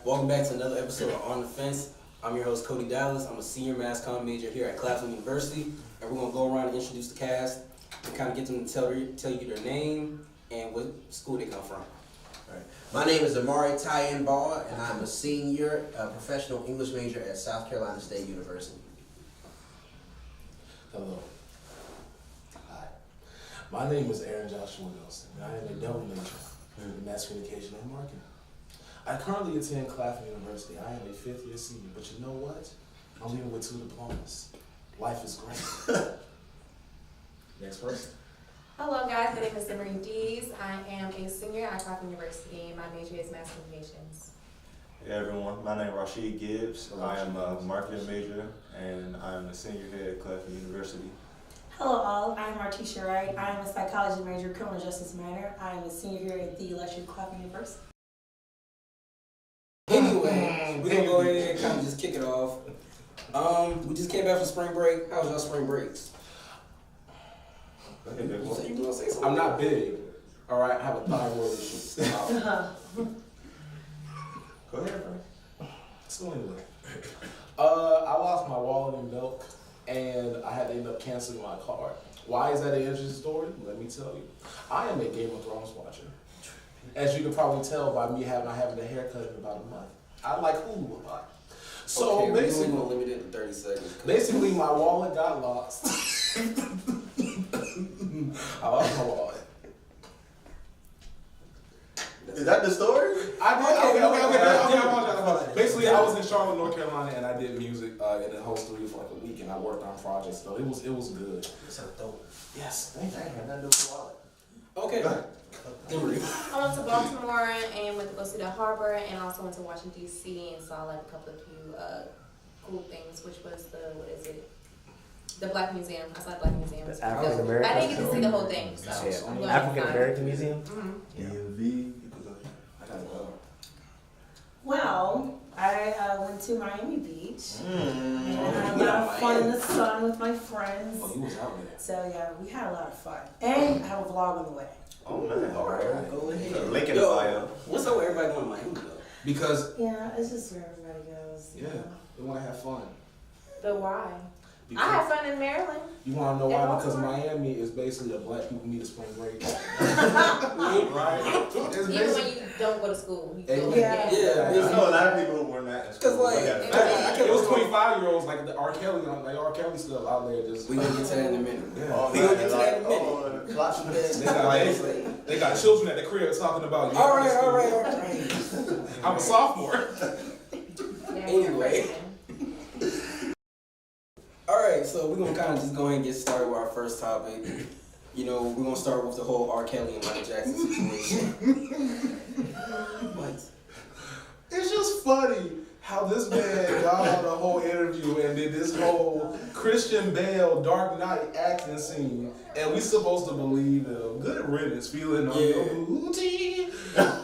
Welcome back to another episode of On the Fence. I'm your host, Cody Dallas. I'm a senior mass comm major here at Claflin University, and we're going to go around and introduce the cast and kind of get them to tell you their name and what school they come from. All right. My name is Amari Tyenbaugh, and I'm a senior professional English major at South Carolina State University. Hello. Hi. My name is Aaron Joshua Nelson, and I am a double major in mass communication and marketing. I currently attend Claflin University. I am a fifth-year senior, but you know what? I'm leaving with 2 diplomas. Life is great. Next person. Hello guys, my name is Emery Dees. I am a senior at Claflin University and my major is mass communications. Hey everyone, my name is Rashid Gibbs. I am a marketing major and I'm a senior here at Claflin University. Hello all, I'm Martisha Wright. I am a psychology major, criminal justice minor. I am a senior here at the Electric Claflin University. Anyway, we're going to go ahead and kind of just kick it off. We just came back from spring break. How was y'all spring breaks? You gonna say something? I'm not big. All right, I have a thyroid issue. Go ahead, bro. So anyway, I lost my wallet and milk, and I had to end up canceling my card. Why is that an interesting story? Let me tell you. I am a Game of Thrones watcher. As you can probably tell by me not having a haircut in about a month. I like Hulu a lot. So okay, basically, we're going to limit it to 30 seconds. Basically, my wallet got lost. I lost my wallet. Is that the story? I apologize. Basically, I was in Charlotte, North Carolina, and I did music in the host studio for like a week, and I worked on projects. So it was good. That sounds dope. Yes, I ain't had nothing to do with the wallet. Okay. I went to Baltimore and went to go see the harbor and also went to Washington DC and saw like a couple of few cool things, which was the Black Museum. I saw the Black Museum. The African American. I didn't get to see the whole thing. So I'm glad African American Museum. Mm-hmm. EMV. I gotta go. Well, I went to Miami Beach and I had a lot of fun in the sun with my friends. Oh, you was out there. So yeah, we had a lot of fun. And I have a vlog on the way. Oh man. All right, go ahead. Link in the bio. What's up with everybody going to Miami, though? Because Yeah, it's just where everybody goes. you yeah, know. they want to have fun. But why? Because I had fun in Maryland. you want to know why? In Because Baltimore? Miami is basically a black people meet a spring break. Right. It's Even basically, when you don't go to school. You go Yeah. I know a lot of people who were not in school. Because, like, it was 25-year-olds like the R.Kelly stuff out there. Just We're going to get to that in a minute. Oh, We gonna get to that in a minute. oh, lots of they got children at the crib talking about. All right. I'm a sophomore. Yeah, Anyway. Alright, so we're going to kind of just go ahead and get started with our first topic. You know, we're going to start with the whole R. Kelly and Michael Jackson situation. What? It's just funny how this man got on the whole interview and did this whole Christian Bale Dark Knight acting scene, and we supposed to believe him. Good riddance, feeling on your booty.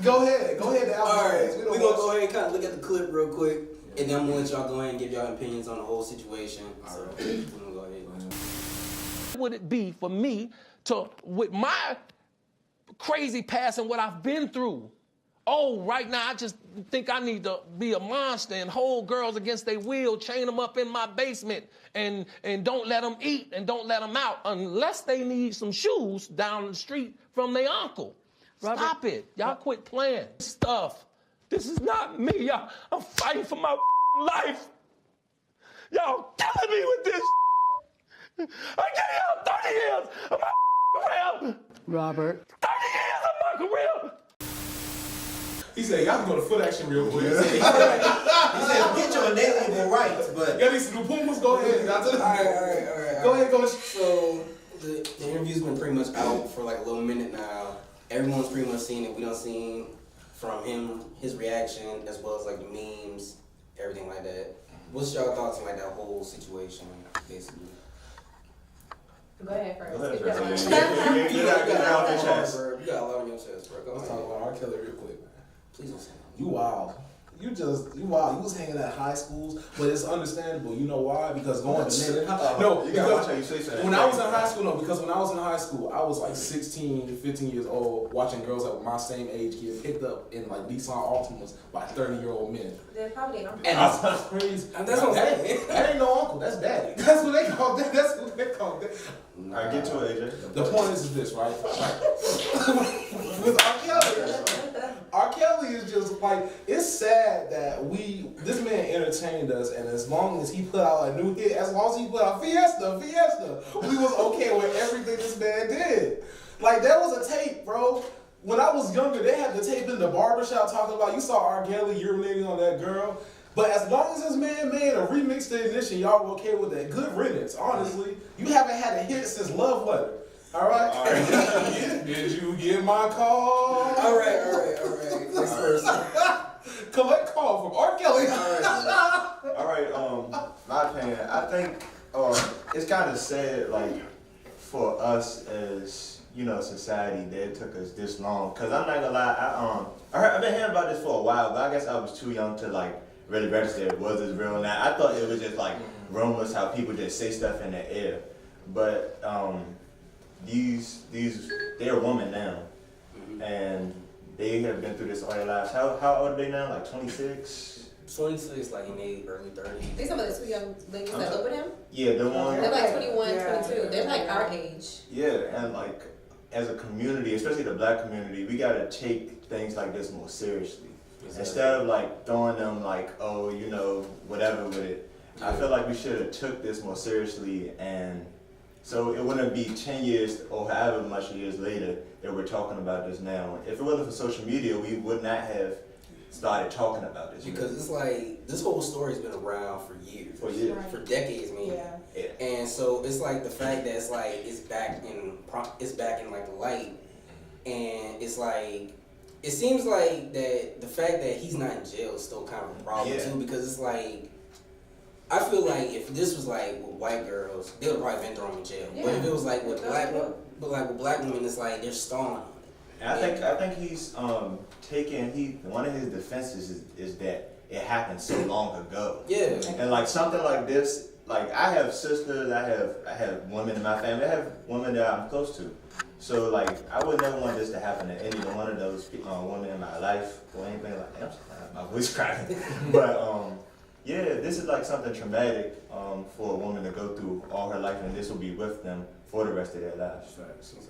Go ahead. Alright, we're going to go ahead and kind of look at the clip real quick, and then I'm going to let y'all go ahead and give y'all opinions on the whole situation. So, we're going to go ahead. Would it be for me to, with my crazy past and what I've been through, right now I just think I need to be a monster and hold girls against their will, chain them up in my basement, and don't let them eat and don't let them out unless they need some shoes down the street from their uncle. Stop it. Y'all quit playing stuff. This is not me. Y'all, I'm fighting for my life. Y'all killing me with this. I gave y'all 30 years of my career. Robert. 30 years of my career. He said, y'all can go to Foot Action real quick. He said, get your inalienable rights, but... Got these new Pumas, go ahead. Alright. Go ahead. So, the interview's been pretty much out for like a little minute now. Everyone's pretty much seen it. We done seen from him, his reaction, as well as like the memes, everything like that. What's y'all thoughts on like that whole situation, basically? Go ahead first. Go ahead Keep first. going. You got a lot on your chest. You got a lot on your chest, bro. Go Let's ahead. talk about R. Kelly real quick, man. Please don't say You wild. You wow, you was hanging at high schools, but it's understandable. You know why? Because going to men, no, you gotta watch because how you say something. when I was in high school, no, because when I was in high school, I was like 16, 15 years old, watching girls that were my same age get picked up in like Nissan Altimas by 30-year-old men. They're probably And it's crazy. And that's what I'm saying. That ain't no uncle, that's daddy. That's what they call that. That's what they call that. Alright, get to it, AJ. The point is this, right? With R.Kelly is just like, it's sad that this man entertained us, and as long as he put out a new hit, as long as he put out Fiesta, we was okay with everything this man did. Like, there was a tape, bro. When I was younger, they had the tape in the barbershop talking about, you saw R.Kelly urinating on that girl. But as long as this man made a remix to Ignition, y'all were okay with that. Good riddance, honestly. You haven't had a hit since Love Letter. All right? Did you get my call? All right. Next person. Collect call from R.Kelly. Alright, my opinion, I think it's kind of sad, like, for us as, you know, society that it took us this long. Cause I'm not gonna lie, I've been hearing about this for a while, but I guess I was too young to like really register it was this real now. I thought it was just like rumors, how people just say stuff in the air. But they're women now, and they have been through this all their lives. How old are they now? Like 26? 26, like in their early 30s. They some of the two young ladies that live with him. Yeah, the one. They're like 21, Yeah. 22. They're like our age. Yeah, and like as a community, especially the black community, we gotta take things like this more seriously. Exactly. Instead of like throwing them like, oh, you know, whatever with it. I feel like we should have took this more seriously, and so it wouldn't be 10 years or however much years later that we're talking about this now. If it wasn't for social media, we would not have started talking about this. Because it's like, this whole story's been around for years. For years. For decades, man. Yeah. And so it's like the fact that it's like, it's back in like the light. And it's like, it seems like that the fact that he's not in jail is still kind of a problem too, because it's like, I feel like if this was like with white girls, they would probably been thrown in jail. Yeah. But if it was like with black women, it's like they're stalling on it. And I think he's one of his defenses is that it happened so long ago. Yeah. And like something like this, like I have sisters, I have women in my family, I have women that I'm close to. So like I would never want this to happen to any one of those women in my life or anything like that. My voice cracking. But yeah, this is like something traumatic for a woman to go through all her life, and this will be with them for the rest of their lives.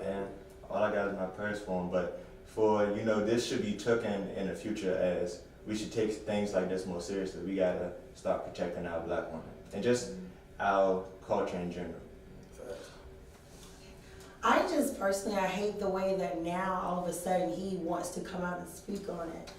And all I got is my prayers for them. But for, you know, this should be taken in the future as we should take things like this more seriously. We gotta start protecting our black women and just our culture in general. I just personally, I hate the way that now all of a sudden he wants to come out and speak on it.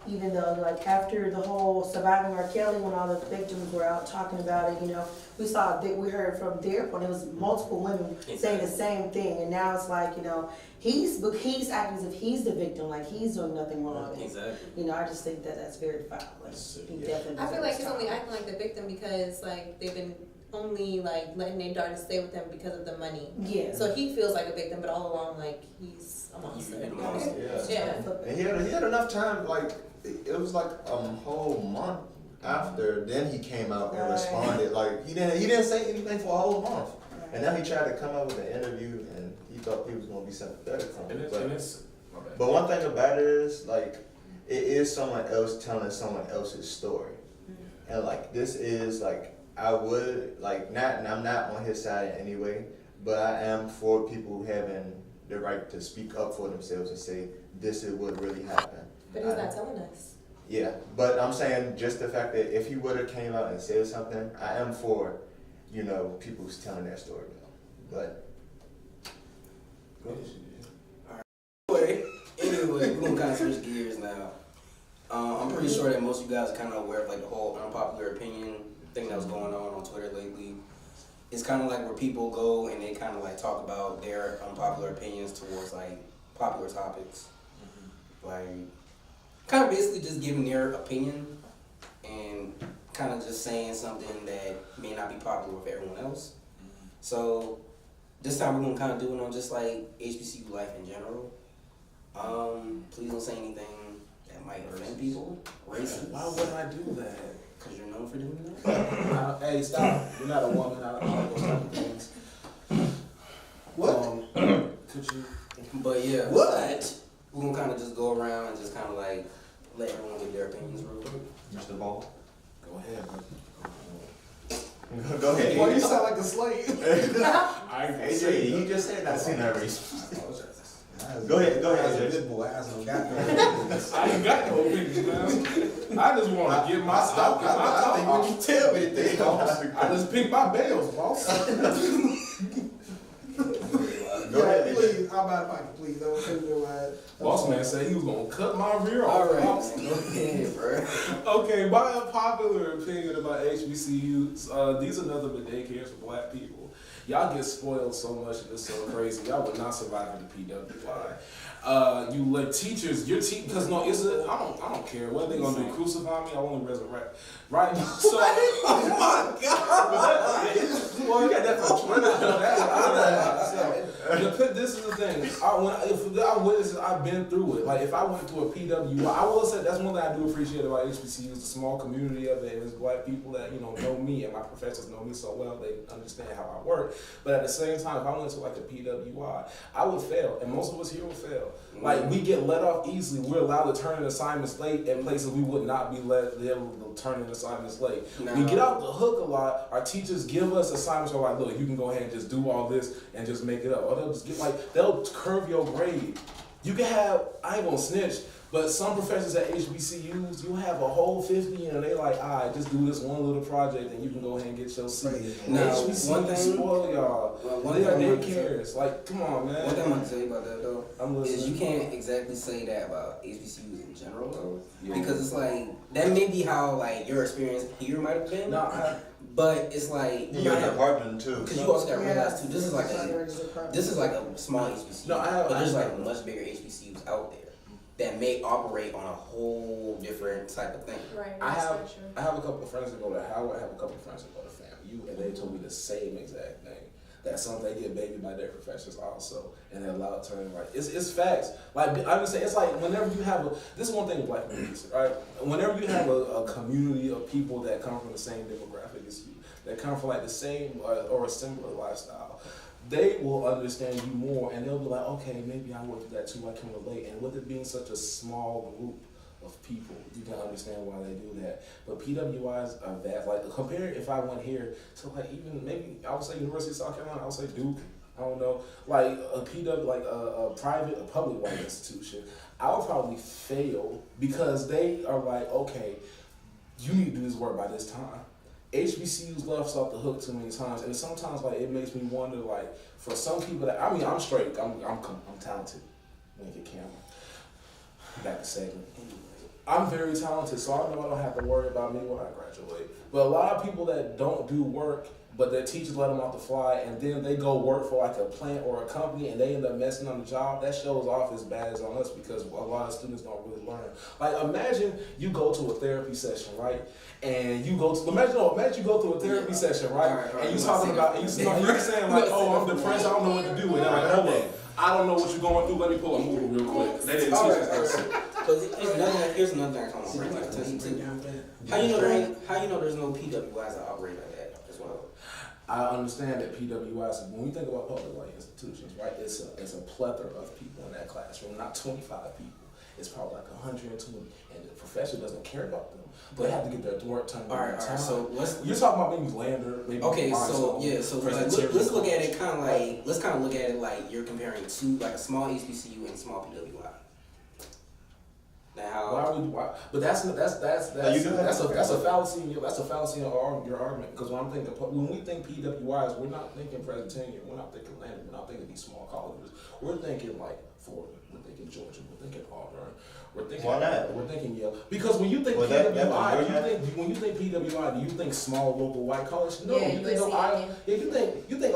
Even though, like, after the whole surviving R.Kelly, when all the victims were out talking about it, you know, we heard from their point, it was multiple women saying the same thing, and now it's like, you know, he's acting as if he's the victim, like he's doing nothing wrong. Exactly. You know, I just think that that's very foul. Like, he definitely I feel like he's deserves only time. acting like the victim because like they've been only like letting their daughter stay with them because of the money. Yeah. So he feels like a victim, but all along like he's a monster. He's a monster. Yeah. And he had enough time, like, it was like a whole month after, then he came out and responded. Like, he didn't say anything for a whole month. And now he tried to come out with an interview, and he thought he was going to be sympathetic from it. But one thing about it is, like, it is someone else telling someone else's story. And, like, this is, like, I would, like, and I'm not on his side in any way, but I am for people having the right to speak up for themselves and say, this is what really happened. But he's not telling us. Yeah, but I'm saying just the fact that if he would have came out and said something, I am for, you know, people who's telling their story though. But Anyway, we're gonna kind of switch gears now. I'm pretty sure that most of you guys are kind of aware of like the whole unpopular opinion thing that was going on Twitter lately. It's kind of like where people go and they kind of like talk about their unpopular opinions towards like popular topics. Like, kind of basically just giving their opinion and kind of just saying something that may not be popular with everyone else. So this time we're gonna kind of do it on just like HBCU life in general. Please don't say anything that might offend people, racist. Why would I do that? Because you're known for doing that. Hey, stop. You're not a woman. I don't know those type of things. What? Could you? But yeah, What? we're gonna kind of just go around and just kind of like let everyone give their opinions real quick. Mr. Ball. Go ahead, bro. Go ahead. Boy, you sound like a slave. I ain't gonna say AJ, you just said not seen that race. Go ahead, go ahead, As a AJ. good boy, I don't got no. I ain't got no opinions, man. I just want to get my stuff. Get my I think when you tell me anything, I just pick my bails, boss. Go ahead, AJ. please. How about if I can please? Don't take me away. Boss man said he was gonna cut my rear off. All right, boss. go ahead, bro. Okay, my unpopular opinion about HBCUs, these are nothing but daycares for black people. Y'all get spoiled so much and it's so crazy. Y'all would not survive in the PWI. You let teachers, your team, because no, I don't care what they gonna do. Crucify me, I want to resurrect. Right? So, Oh my God! well, you got that from Twitter. This is the thing. If I witness it, I've been through it. Like if I went through a PWI, I will say that's one thing I do appreciate about HBCU is the small community of it, and it's black people that know me, and my professors know me so well they understand how I work. But at the same time, if I went to like a PWI, I would fail, and most of us here would fail. Like we get let off easily. We're allowed to turn in assignments late at places we would not be able to turn in assignments late. We get out the hook a lot. Our teachers give us assignments where like, look, you can go ahead and just do all this and just make it up. Or they'll just they'll curve your grade. You can have, I ain't gonna snitch, but some professors at HBCUs, you have a whole 50 and they like, all right, just do this one little project and you can go ahead and get your seat. Now, HBCUs one thing- spoil y'all. one They are thing I'm daycares. Like, come on, man. One thing I'm gonna tell you about that though I'm is listening. you can't exactly say that about HBCUs in general though, Yeah. because it's like that may be how like your experience here might have been, No, but it's like You got an apartment too. because you also got to realize too. This is like a small HBCU, No, but there's like much bigger HBCUs out there that may operate on a whole different type of thing. Right. I that's have very true. I have a couple of friends that go to Howard. I have a couple of friends that go to FAMU, and they told me the same exact thing. That some they get babied by their professors also, and they're allowed to turn right. It's facts. Like I'm just saying, it's like whenever you have this is one thing with black communities, right? Whenever you have a community of people that come from the same demographic as you, that come from like the same or a similar lifestyle, they will understand you more, and they'll be like, okay, maybe I went through that too. I can relate. And with it being such a small group of people, you can understand why they do that. But PWIs are that, like, compare if I went here to like even maybe I would say University of South Carolina, I would say Duke, I don't know, like a PW, like a private, a public white institution, I would probably fail because they are like, okay, you need to do this work by this time. HBCUs left us off the hook too many times, and sometimes like it makes me wonder, like for some people that I mean I'm straight, I'm talented. Make it camera. Back to segment. I'm very talented, so I know I don't have to worry about me when I graduate. But a lot of people that don't do work, but their teachers let them off the fly, and then they go work for like a plant or a company, and they end up messing on the job. That shows off as bad as on us because a lot of students don't really learn. Like imagine you go to a therapy session, right? And you go to imagine you go to a therapy session, right? And you talking about and you're saying like, oh, I'm depressed, I don't know what to do. And they're like, hold up, I don't know what you're going through. Let me pull a movie real quick. They didn't teach us this. But here's another thing I kind of bring like to you too. How you know there's no PWIs that operate like that as well? I understand that PWIs, when we think about public white institutions, right, it's a plethora of people in that classroom, not 25 people. It's probably like 120, and the professor doesn't care about them. They have to get their work done. All right. So you're talking about maybe Lander, maybe. Okay, so like, let's look at it kind of like look at it like you're comparing two like a small HBCU and a small PWI. Now, but that's a fallacy. That's a fallacy in your argument because when we think PWIs, we're not thinking Presbyterian, we're not thinking Lander, we're not thinking these small colleges. We're thinking like Florida, we're thinking Georgia, we're thinking Auburn, we're thinking. Why not? We're thinking Yale because when you think Well, PWI, when you think PWI, do you think small local white college? No, Yeah, you think USC, Ohio. Yeah, you think